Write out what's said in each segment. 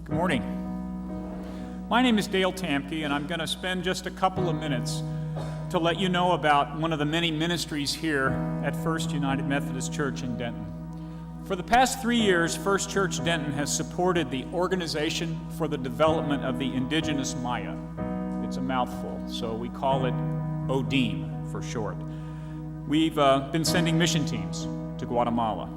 Good morning. My name is Dale Tampke, and I'm going to spend just a couple of minutes to let you know about one of the many ministries here at First United Methodist Church in Denton. For the past 3 years, First Church Denton has supported the Organization for the Development of the Indigenous Maya. It's a mouthful, so we call it ODEAM for short. We've been sending mission teams to Guatemala.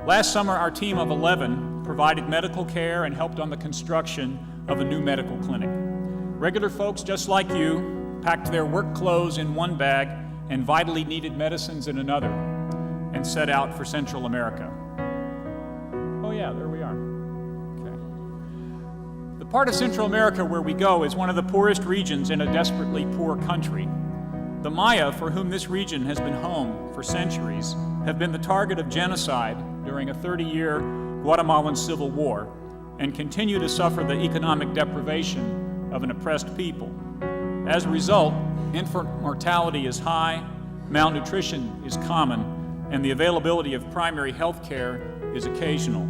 Last summer, our team of 11 provided medical care and helped on the construction of a new medical clinic. Regular folks just like you packed their work clothes in one bag and vitally needed medicines in another and set out for Central America. Oh yeah, there we are. Okay. The part of Central America where we go is one of the poorest regions in a desperately poor country. The Maya, for whom this region has been home for centuries, have been the target of genocide during a 30-year Guatemalan civil war and continue to suffer the economic deprivation of an oppressed people. As a result, infant mortality is high, malnutrition is common, and the availability of primary health care is occasional.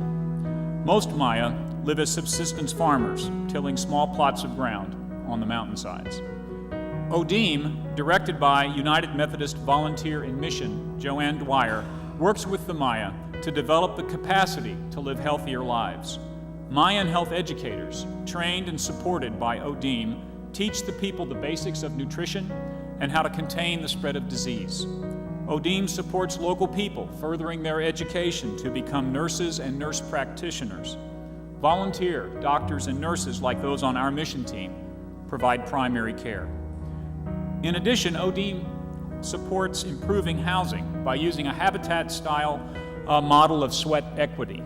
Most Maya live as subsistence farmers, tilling small plots of ground on the mountainsides. ODEAM, directed by United Methodist Volunteer in Mission Joanne Dwyer, works with the Maya to develop the capacity to live healthier lives. Mayan health educators, trained and supported by ODEAM, teach the people the basics of nutrition and how to contain the spread of disease. ODEAM supports local people, furthering their education to become nurses and nurse practitioners. Volunteer doctors and nurses like those on our mission team provide primary care. In addition, ODEAM supports improving housing by using a habitat-style model of sweat equity.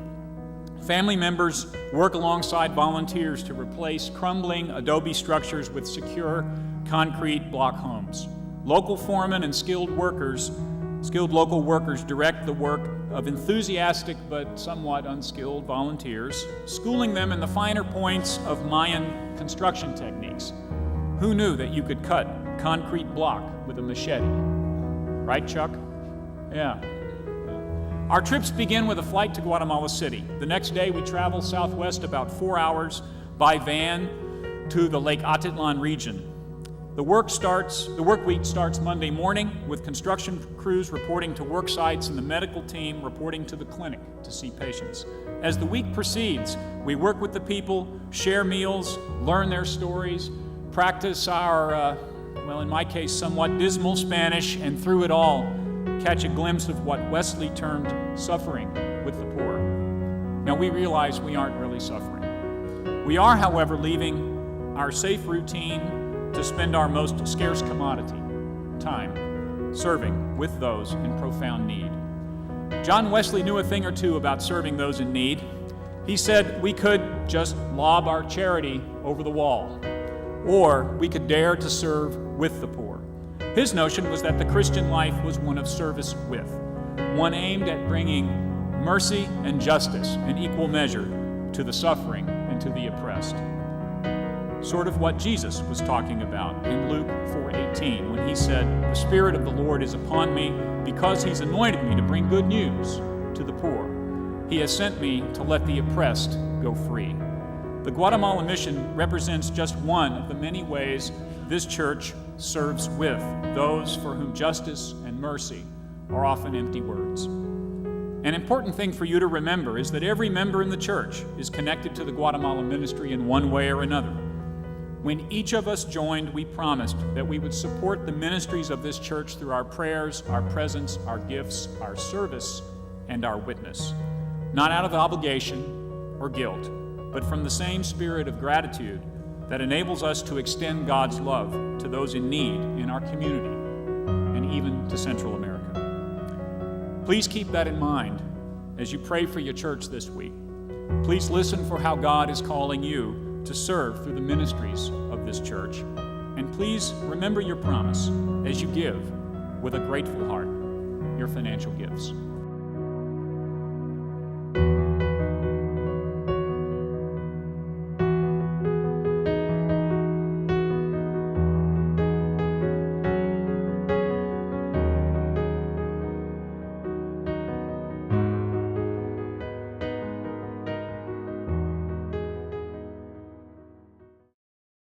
Family members work alongside volunteers to replace crumbling adobe structures with secure concrete block homes. Local foremen and skilled local workers direct the work of enthusiastic but somewhat unskilled volunteers, schooling them in the finer points of Mayan construction techniques. Who knew that you could cut concrete block with a machete? Right, Chuck? Yeah. Our trips begin with a flight to Guatemala City. The next day, we travel southwest about 4 hours by van to the Lake Atitlan region. The work week starts Monday morning with construction crews reporting to work sites and the medical team reporting to the clinic to see patients. As the week proceeds, we work with the people, share meals, learn their stories, practice our, in my case, somewhat dismal Spanish, and through it all, catch a glimpse of what Wesley termed suffering with the poor. Now, we realize we aren't really suffering. We are, however, leaving our safe routine to spend our most scarce commodity, time, serving with those in profound need. John Wesley knew a thing or two about serving those in need. He said we could just lob our charity over the wall, or we could dare to serve with the poor. His notion was that the Christian life was one of service with, one aimed at bringing mercy and justice in equal measure to the suffering and to the oppressed. Sort of what Jesus was talking about in Luke 4:18 when he said, "The Spirit of the Lord is upon me because he's anointed me to bring good news to the poor. He has sent me to let the oppressed go free." The Guatemala mission represents just one of the many ways this church serves with those for whom justice and mercy are often empty words. An important thing for you to remember is that every member in the church is connected to the Guatemala ministry in one way or another. When each of us joined, we promised that we would support the ministries of this church through our prayers, our presence, our gifts, our service, and our witness. Not out of obligation or guilt, but from the same spirit of gratitude that enables us to extend God's love to those in need in our community and even to Central America. Please keep that in mind as you pray for your church this week. Please listen for how God is calling you to serve through the ministries of this church. And please remember your promise as you give with a grateful heart your financial gifts.